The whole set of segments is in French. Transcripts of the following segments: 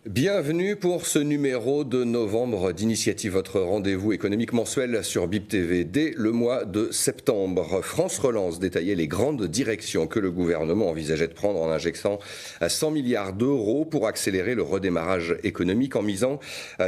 Bienvenue pour ce numéro de novembre d'Initiative, votre rendez-vous économique mensuel sur BIP TV. Dès le mois de septembre, France Relance détaillait les grandes directions que le gouvernement envisageait de prendre en injectant 100 milliards d'euros pour accélérer le redémarrage économique en misant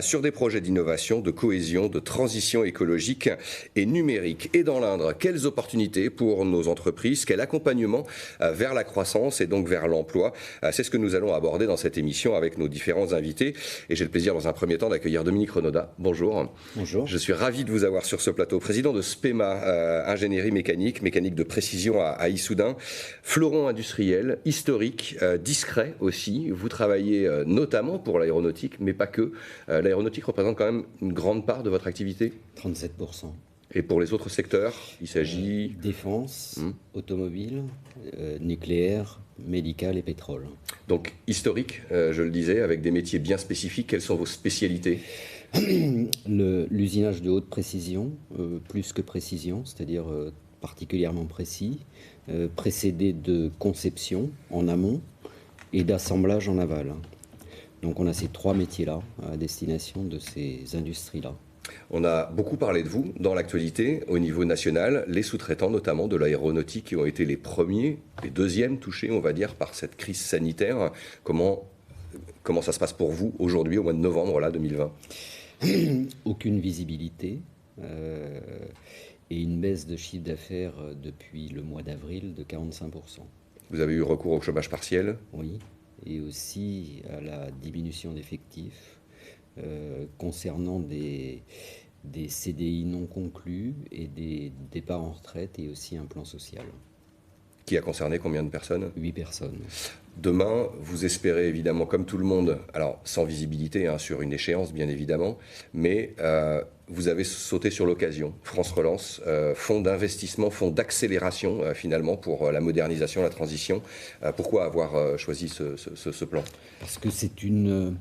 sur des projets d'innovation, de cohésion, de transition écologique et numérique. Et dans l'Indre, quelles opportunités pour nos entreprises, quel accompagnement vers la croissance et donc vers l'emploi. C'est ce que nous allons aborder dans cette émission avec nos différents invités. Et j'ai le plaisir dans un premier temps d'accueillir Dominique Renaudin. Bonjour. Bonjour. Je suis ravi de vous avoir sur ce plateau. Président de SPEMA, ingénierie mécanique de précision à Issoudun. Fleuron industriel, historique, discret aussi. Vous travaillez notamment pour l'aéronautique, mais pas que. L'aéronautique représente quand même une grande part de votre activité. 37%. Et pour les autres secteurs, il s'agit... Défense, automobile, nucléaire, médical et pétrole. Donc historique, je le disais, avec des métiers bien spécifiques. Quelles sont vos spécialités ? L'usinage de haute précision, plus que précision, c'est-à-dire particulièrement précis, précédé de conception en amont et d'assemblage en aval. Donc on a ces trois métiers-là à destination de ces industries-là. On a beaucoup parlé de vous dans l'actualité au niveau national, les sous-traitants notamment de l'aéronautique qui ont été les premiers, les deuxièmes touchés, on va dire, par cette crise sanitaire. Comment ça se passe pour vous aujourd'hui, au mois de novembre là, 2020 ? Aucune visibilité et une baisse de chiffre d'affaires depuis le mois d'avril de 45%. Vous avez eu recours au chômage partiel ? Oui, et aussi à la diminution d'effectifs. Concernant des CDI non conclus et des départs en retraite et aussi un plan social. Qui a concerné combien de personnes ? 8 personnes. Demain, vous espérez évidemment, comme tout le monde, alors sans visibilité sur une échéance bien évidemment, mais vous avez sauté sur l'occasion. France Relance, fonds d'investissement, fonds d'accélération finalement pour la modernisation, la transition. Pourquoi avoir choisi ce plan ? Parce que c'est une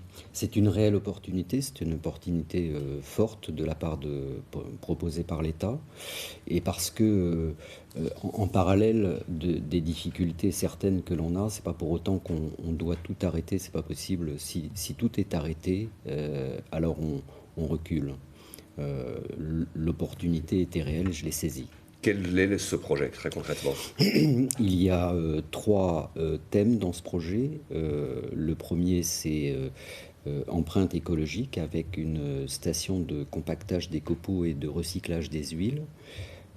réelle opportunité, c'est une opportunité forte de la part proposée par l'État, et parce que en parallèle des difficultés certaines que l'on a, c'est pas pour autant qu'on doit tout arrêter, c'est pas possible. Si tout est arrêté, alors on recule. L'opportunité était réelle, je l'ai saisie. Quel est ce projet, très concrètement ? Il y a trois thèmes dans ce projet. Le premier, c'est empreinte écologique avec une station de compactage des copeaux et de recyclage des huiles.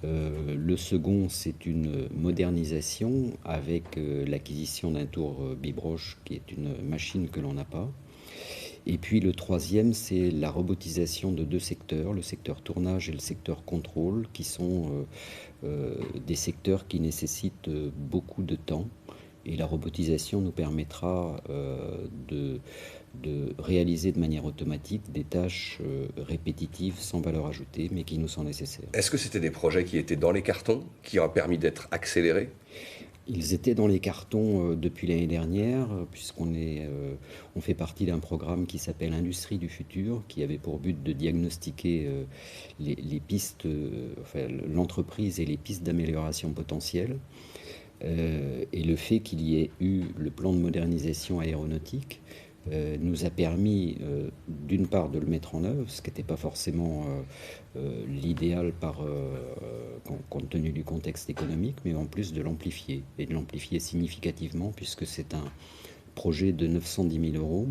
Le second, c'est une modernisation avec l'acquisition d'un tour Bibroche, qui est une machine que l'on n'a pas. Et puis le troisième, c'est la robotisation de deux secteurs, le secteur tournage et le secteur contrôle, qui sont des secteurs qui nécessitent beaucoup de temps. Et la robotisation nous permettra de réaliser de manière automatique des tâches répétitives sans valeur ajoutée, mais qui nous sont nécessaires. Est-ce que c'était des projets qui étaient dans les cartons, qui ont permis d'être accélérés ? Ils étaient dans les cartons depuis l'année dernière, puisqu'on fait partie d'un programme qui s'appelle Industrie du futur, qui avait pour but de diagnostiquer les pistes, l'entreprise et les pistes d'amélioration potentielle. Et le fait qu'il y ait eu le plan de modernisation aéronautique nous a permis d'une part de le mettre en œuvre, ce qui n'était pas forcément l'idéal compte tenu du contexte économique, mais en plus de l'amplifier, et de l'amplifier significativement, puisque c'est un projet de 910 000 euros.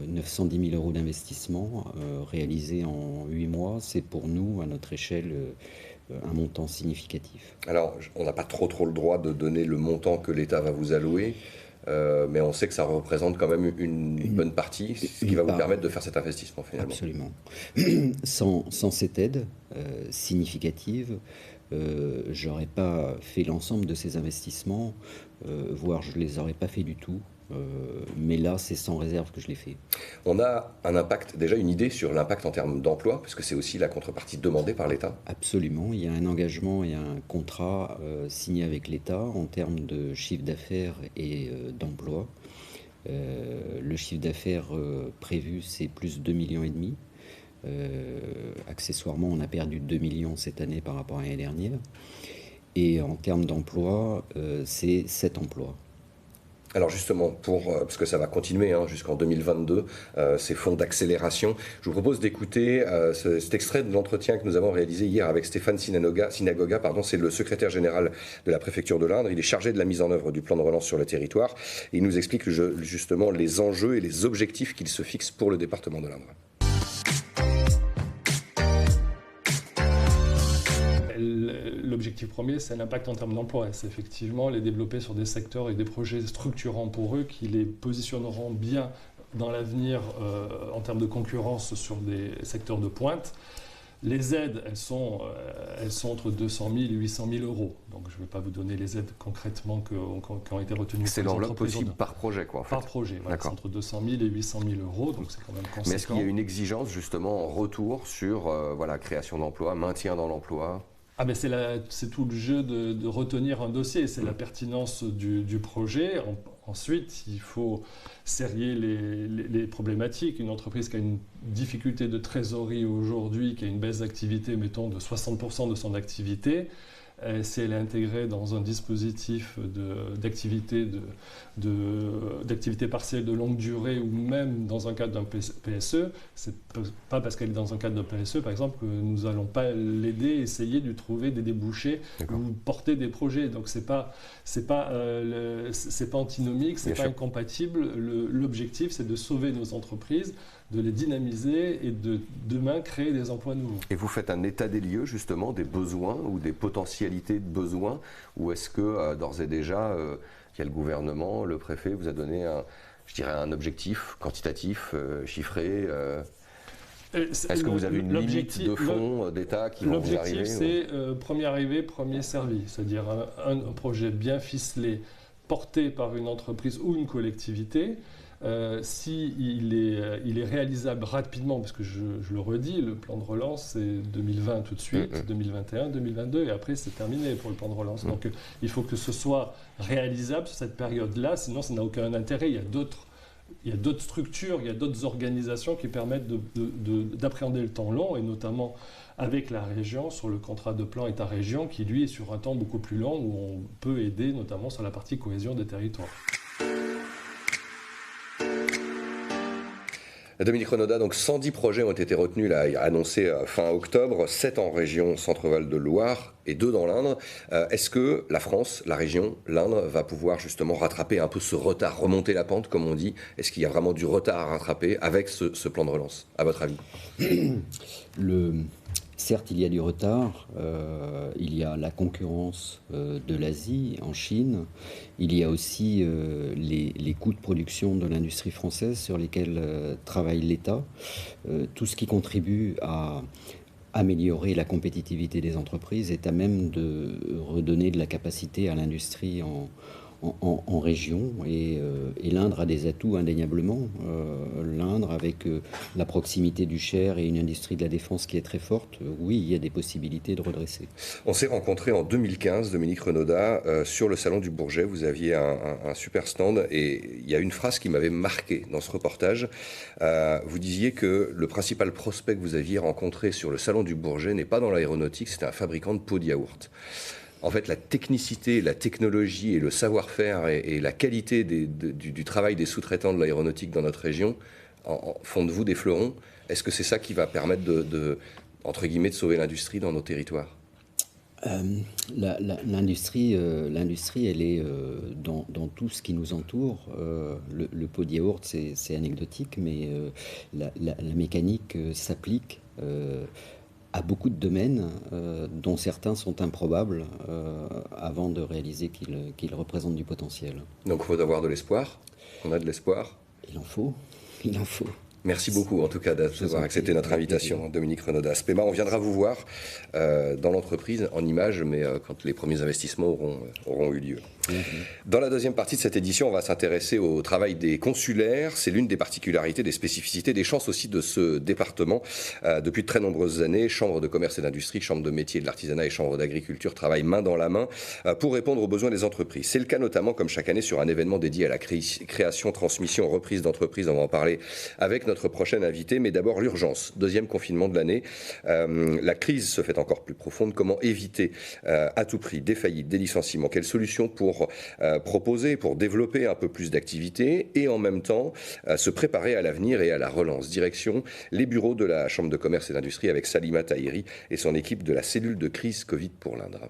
910 000 euros d'investissement réalisé en 8 mois, c'est pour nous, à notre échelle, un montant significatif. Alors, on n'a pas trop le droit de donner le montant que l'État va vous allouer, mais on sait que ça représente quand même une bonne partie, ce qui va vous permettre de faire cet investissement finalement. Absolument. Sans cette aide significative, j'aurais pas fait l'ensemble de ces investissements, voire je les aurais pas fait du tout. Mais là, c'est sans réserve que je l'ai fait. On a un impact, déjà une idée sur l'impact en termes d'emploi, parce que c'est aussi la contrepartie demandée par l'État. Absolument, il y a un engagement et un contrat signé avec l'État en termes de chiffre d'affaires et d'emploi. Le chiffre d'affaires prévu, c'est plus 2,5 millions. Accessoirement, on a perdu 2 millions cette année par rapport à l'année dernière. Et en termes d'emploi, c'est 7 emplois. Alors justement, parce que ça va continuer jusqu'en 2022, ces fonds d'accélération, je vous propose d'écouter cet extrait de l'entretien que nous avons réalisé hier avec Stéphane Synagoga. C'est le secrétaire général de la préfecture de l'Indre. Il est chargé de la mise en œuvre du plan de relance sur le territoire. Et il nous explique justement les enjeux et les objectifs qu'il se fixe pour le département de l'Indre. L'objectif premier, c'est l'impact en termes d'emploi. C'est effectivement les développer sur des secteurs et des projets structurants pour eux qui les positionneront bien dans l'avenir en termes de concurrence sur des secteurs de pointe. Les aides, elles sont entre 200 000 et 800 000 euros. Donc je ne vais pas vous donner les aides concrètement qui ont été retenues. C'est l'enveloppe possible par projet, quoi, en fait. Par projet, voilà, c'est entre 200 000 et 800 000 euros, donc c'est quand même conséquent. Mais est-ce qu'il y a une exigence justement en retour sur création d'emplois, maintien dans l'emploi ? C'est tout le jeu de retenir un dossier, c'est la pertinence du projet. Ensuite, il faut serrer les problématiques. Une entreprise qui a une difficulté de trésorerie aujourd'hui, qui a une baisse d'activité, mettons, de 60% de son activité, si elle est intégrée dans un dispositif d'activité partielle de longue durée ou même dans un cadre d'un PSE, c'est pas parce qu'elle est dans un cadre de PSE, par exemple, que nous n'allons pas l'aider, essayer de trouver des débouchés ou porter des projets. Donc c'est pas antinomique, c'est pas incompatible. L'objectif, c'est de sauver nos entreprises, de les dynamiser et de demain créer des emplois nouveaux. Et vous faites un état des lieux justement des besoins ou des potentialités de besoins, ou est-ce que d'ores et déjà il y a le gouvernement, le préfet vous a donné un objectif quantitatif, chiffré est-ce que vous avez une limite de fonds d'État qui vont vous arriver? L'objectif, c'est premier arrivé, premier servi, c'est-à-dire un projet bien ficelé, porté par une entreprise ou une collectivité. S'il est réalisable rapidement, parce que je le redis, le plan de relance c'est 2020 tout de suite, 2021, 2022 et après c'est terminé pour le plan de relance. Donc il faut que ce soit réalisable sur cette période-là, sinon ça n'a aucun intérêt. Il y a d'autres structures, il y a d'autres organisations qui permettent d'appréhender le temps long, et notamment avec la région sur le contrat de plan État-région qui lui est sur un temps beaucoup plus long où on peut aider notamment sur la partie cohésion des territoires. Dominique Renaudin, donc 110 projets ont été retenus, annoncés fin octobre, 7 en région Centre-Val de Loire et 2 dans l'Indre. Est-ce que la France, la région, l'Indre, va pouvoir justement rattraper un peu ce retard, remonter la pente, comme on dit? Est-ce qu'il y a vraiment du retard à rattraper avec ce plan de relance, à votre avis? Certes, il y a du retard, il y a la concurrence de l'Asie, en Chine, il y a aussi les coûts de production de l'industrie française sur lesquels travaille l'État, tout ce qui contribue à améliorer la compétitivité des entreprises est à même de redonner de la capacité à l'industrie en région, et l'Indre a des atouts indéniablement. L'Indre, avec la proximité du Cher et une industrie de la défense qui est très forte, oui, il y a des possibilités de redresser. On s'est rencontrés en 2015, Dominique Renaudin, sur le salon du Bourget. Vous aviez un super stand et il y a une phrase qui m'avait marqué dans ce reportage. Vous disiez que le principal prospect que vous aviez rencontré sur le salon du Bourget n'est pas dans l'aéronautique, c'était un fabricant de pots de yaourt. En fait, la technicité, la technologie et le savoir-faire et la qualité du travail des sous-traitants de l'aéronautique dans notre région font de vous des fleurons. Est-ce que c'est ça qui va permettre entre guillemets, de sauver l'industrie dans nos territoires? L'industrie, elle est dans tout ce qui nous entoure. Le pot de yaourt, c'est anecdotique, mais la mécanique s'applique à beaucoup de domaines, dont certains sont improbables avant de réaliser qu'ils représentent du potentiel. Donc il faut avoir de l'espoir. On a de l'espoir. Il en faut. Merci beaucoup en tout cas d'avoir accepté notre invitation, Dominique Renaudin. Spema, on viendra vous voir dans l'entreprise en images, mais quand les premiers investissements auront eu lieu. Dans la deuxième partie de cette édition, on va s'intéresser au travail des consulaires. C'est l'une des particularités, des spécificités, des chances aussi de ce département. Depuis de très nombreuses années, Chambre de commerce et d'industrie, Chambre de métier et de l'artisanat et Chambre d'agriculture travaillent main dans la main pour répondre aux besoins des entreprises. C'est le cas notamment, comme chaque année, sur un événement dédié à la création, transmission, reprise d'entreprise. On va en parler avec notre notre prochaine invitée, mais d'abord l'urgence. Deuxième confinement de l'année. La crise se fait encore plus profonde. Comment éviter à tout prix des faillites, des licenciements? Quelles solutions pour proposer, pour développer un peu plus d'activité et en même temps se préparer à l'avenir et à la relance? Direction les bureaux de la Chambre de commerce et d'industrie avec Salima Tahiri et son équipe de la cellule de crise Covid pour l'Indre.